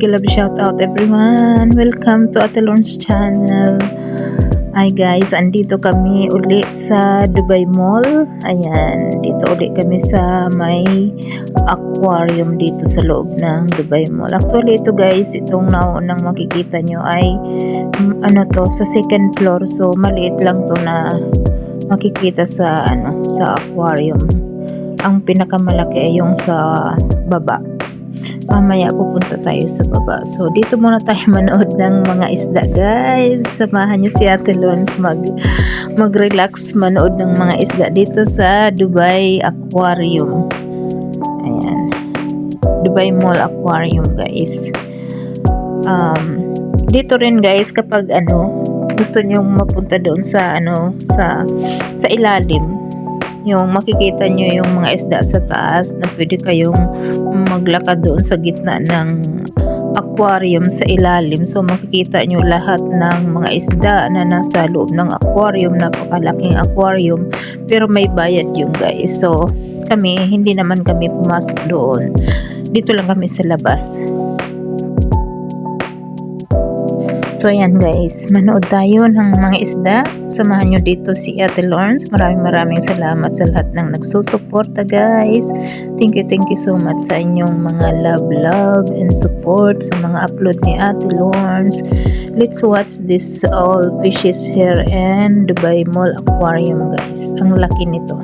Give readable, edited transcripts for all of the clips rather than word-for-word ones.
Mega love shout out everyone. Welcome to Ate Lorne's channel. Hi guys, andito kami uli sa Dubai Mall. Ayan, dito uli kami sa may aquarium dito sa loob ng Dubai Mall. Actually ito guys, itong naunang makikita nyo ay ano to, sa second floor. So maliit lang to na makikita sa sa aquarium. Ang pinakamalaki ay yung sa baba. Mamaya pupunta tayo sa baba. So dito muna tayo manood ng mga isda guys. Samahan niyo si Ate Lons mag-relax manood ng mga isda dito sa Dubai Aquarium. Ayan. Dubai Mall Aquarium guys. Dito rin guys kapag gusto niyo mapunta doon sa sa ilalim, yung makikita nyo yung mga isda sa taas na pwede kayong maglakad doon sa gitna ng aquarium sa ilalim. So makikita nyo lahat ng mga isda na nasa loob ng aquarium, napakalaking aquarium, pero may bayad yung guys. So kami, hindi naman kami pumasok doon, dito lang kami sa labas. So ayan guys, manood tayo ng mga isda. Samahan nyo dito si Ate Lornes. Maraming salamat sa lahat ng nagsusuporta guys. Thank you so much sa inyong mga love and support sa mga upload ni Ate Lornes. Let's watch this all fishes here in Dubai Mall Aquarium guys. Ang laki nito.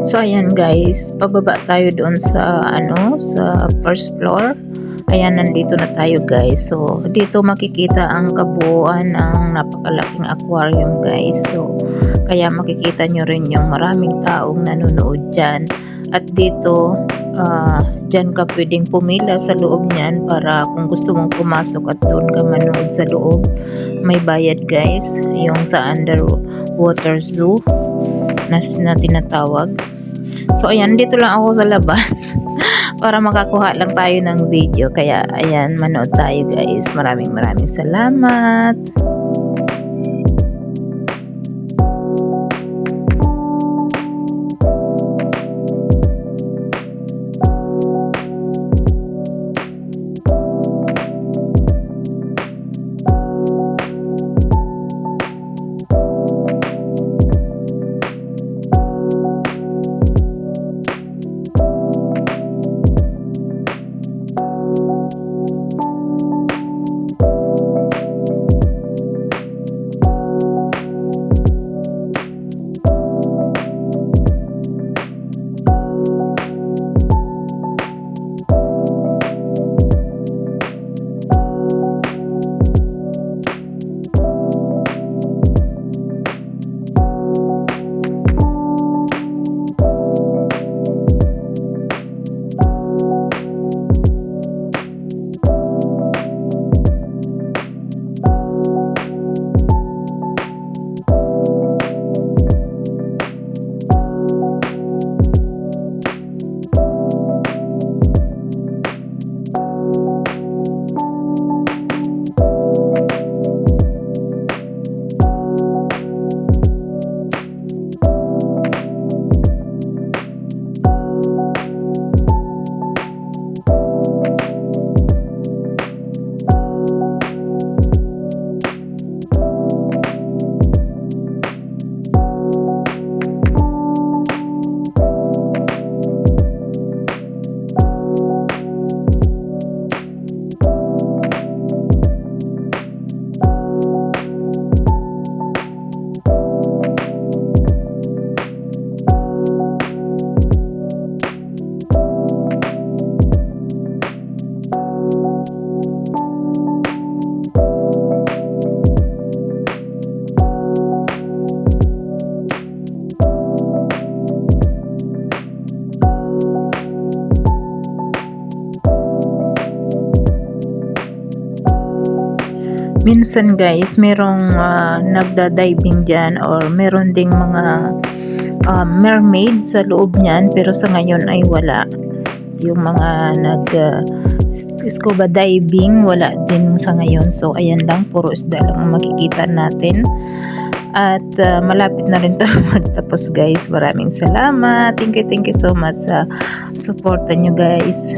So ayan guys, pababa tayo doon sa sa first floor. Ayan, nandito na tayo guys. So dito makikita ang kabuuan ng napakalaking aquarium guys. So kaya makikita nyo rin yung maraming taong nanonood dyan. At dito dyan ka pwedeng pumila sa loob niyan para kung gusto mong pumasok at doon ka manood sa loob. May bayad guys, yung sa underwater zoo na tinatawag. So ayan, dito lang ako sa labas para makakuha lang tayo ng video. Kaya ayan, manood tayo guys. Maraming salamat. minsan guys merong nagda-diving dyan or meron ding mga mermaid sa loob niyan, pero sa ngayon ay wala. Yung mga nag scuba diving wala din sa ngayon. So ayan lang, puro isda lang ang makikita natin. At malapit na rin tayo magtapos guys. Maraming salamat. Thank you so much sa suporta nyo guys.